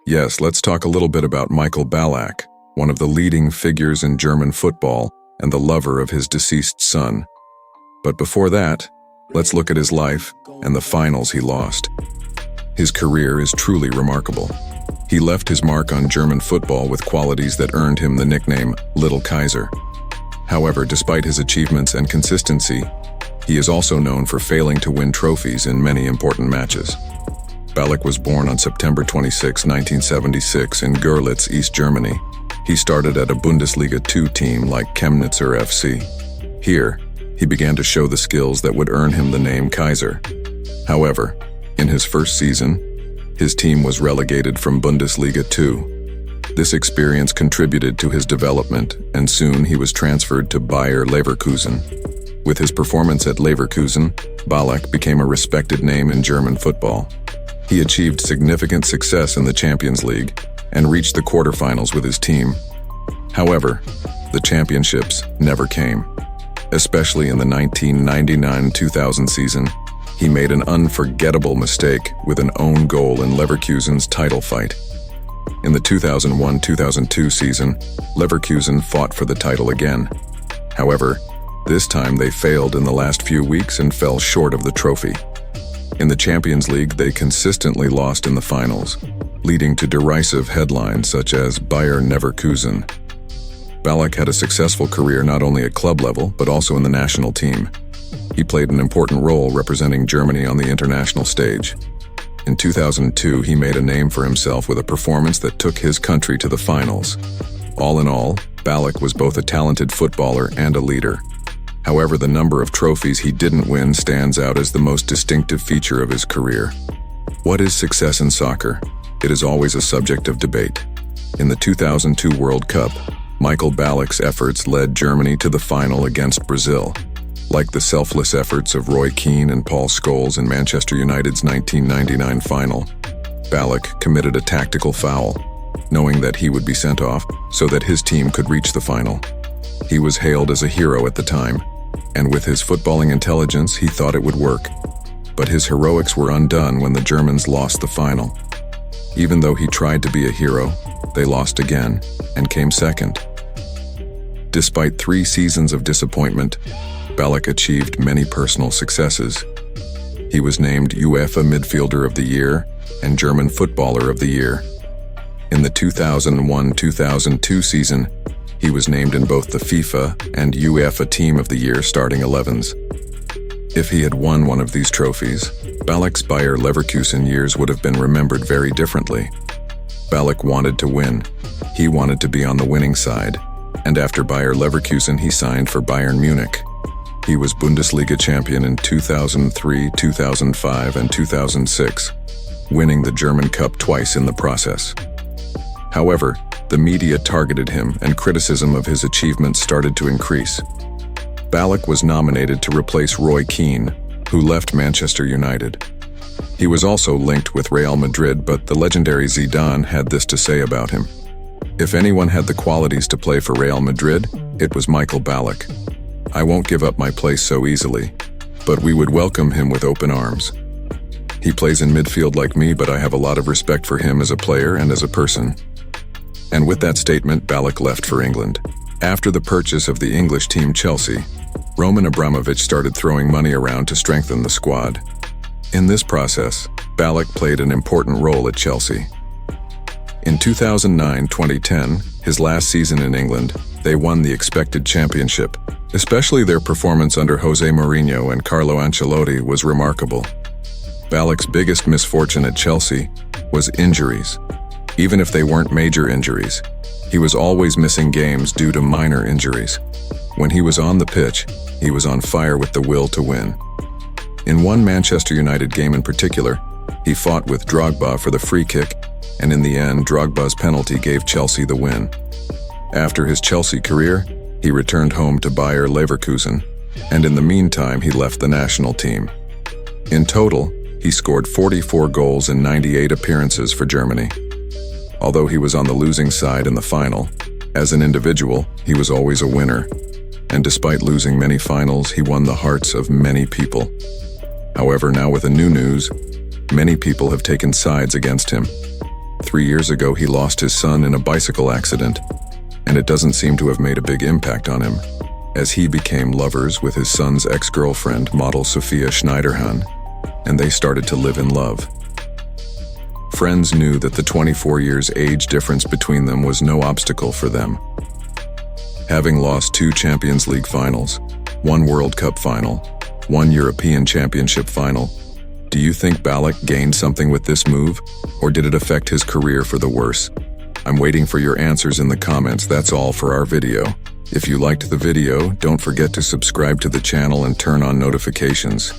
Yes, let's talk a little bit about Michael Ballack, one of the leading figures in German football and the lover of his deceased son. But before that, let's look at his life and the finals he lost. His career is truly remarkable. He left his mark on German football with qualities that earned him the nickname Little Kaiser. However, despite his achievements and consistency, he is also known for failing to win trophies in many important matches. Ballack was born on September 26, 1976 in Görlitz, East Germany. He started at a Bundesliga 2 team like Chemnitzer FC. Here, he began to show the skills that would earn him the name Kaiser. However, in his first season, his team was relegated from Bundesliga 2. This experience contributed to his development, and soon he was transferred to Bayer Leverkusen. With his performance at Leverkusen, Ballack became a respected name in German football. He achieved significant success in the Champions League and reached the quarterfinals with his team. However, the championships never came. Especially in the 1999-2000 season, he made an unforgettable mistake with an own goal in Leverkusen's title fight. In the 2001-2002 season, Leverkusen fought for the title again. However, this time they failed in the last few weeks and fell short of the trophy. In the Champions League, they consistently lost in the finals, leading to derisive headlines such as Bayern Leverkusen. Ballack had a successful career not only at club level, but also in the national team. He played an important role representing Germany on the international stage. In 2002, he made a name for himself with a performance that took his country to the finals. All in all, Ballack was both a talented footballer and a leader. However, the number of trophies he didn't win stands out as the most distinctive feature of his career. What is success in soccer? It is always a subject of debate. In the 2002 World Cup, Michael Ballack's efforts led Germany to the final against Brazil. Like the selfless efforts of Roy Keane and Paul Scholes in Manchester United's 1999 final, Ballack committed a tactical foul, knowing that he would be sent off so that his team could reach the final. He was hailed as a hero at the time, and with his footballing intelligence, he thought it would work. But his heroics were undone when the Germans lost the final. Even though he tried to be a hero, they lost again and came second. Despite 3 seasons of disappointment, Ballack achieved many personal successes. He was named UEFA Midfielder of the Year and German Footballer of the Year. In the 2001-2002 season, he was named in both the FIFA and UEFA Team of the Year starting 11s. If he had won one of these trophies, Ballack's Bayer Leverkusen years would have been remembered very differently. Ballack wanted to win. He wanted to be on the winning side, and after Bayer Leverkusen, he signed for Bayern Munich. He was Bundesliga champion in 2003, 2005, and 2006, winning the German Cup twice in the process. However, the media targeted him and criticism of his achievements started to increase. Ballack was nominated to replace Roy Keane, who left Manchester United. He was also linked with Real Madrid, but the legendary Zidane had this to say about him. If anyone had the qualities to play for Real Madrid, it was Michael Ballack. I won't give up my place so easily, but we would welcome him with open arms. He plays in midfield like me, but I have a lot of respect for him as a player and as a person. And with that statement, Ballack left for England. After the purchase of the English team Chelsea, Roman Abramovich started throwing money around to strengthen the squad. In this process, Ballack played an important role at Chelsea. In 2009-2010, his last season in England, they won the expected championship. Especially their performance under Jose Mourinho and Carlo Ancelotti was remarkable. Ballack's biggest misfortune at Chelsea was injuries. Even if they weren't major injuries, he was always missing games due to minor injuries. When he was on the pitch, he was on fire with the will to win. In one Manchester United game in particular, he fought with Drogba for the free kick, and in the end, Drogba's penalty gave Chelsea the win. After his Chelsea career, he returned home to Bayer Leverkusen, and in the meantime, he left the national team. In total, he scored 44 goals in 98 appearances for Germany. Although he was on the losing side in the final, as an individual, he was always a winner. And despite losing many finals, he won the hearts of many people. However, now with the new news, many people have taken sides against him. 3 years ago, he lost his son in a bicycle accident, and it doesn't seem to have made a big impact on him, as he became lovers with his son's ex-girlfriend, model Sophia Schneiderhan, and they started to live in love. Friends knew that the 24 years age difference between them was no obstacle for them. Having lost 2 Champions League finals, 1 World Cup final, 1 European Championship final, do you think Ballack gained something with this move, or did it affect his career for the worse? I'm waiting for your answers in the comments. That's all for our video. If you liked the video, don't forget to subscribe to the channel and turn on notifications.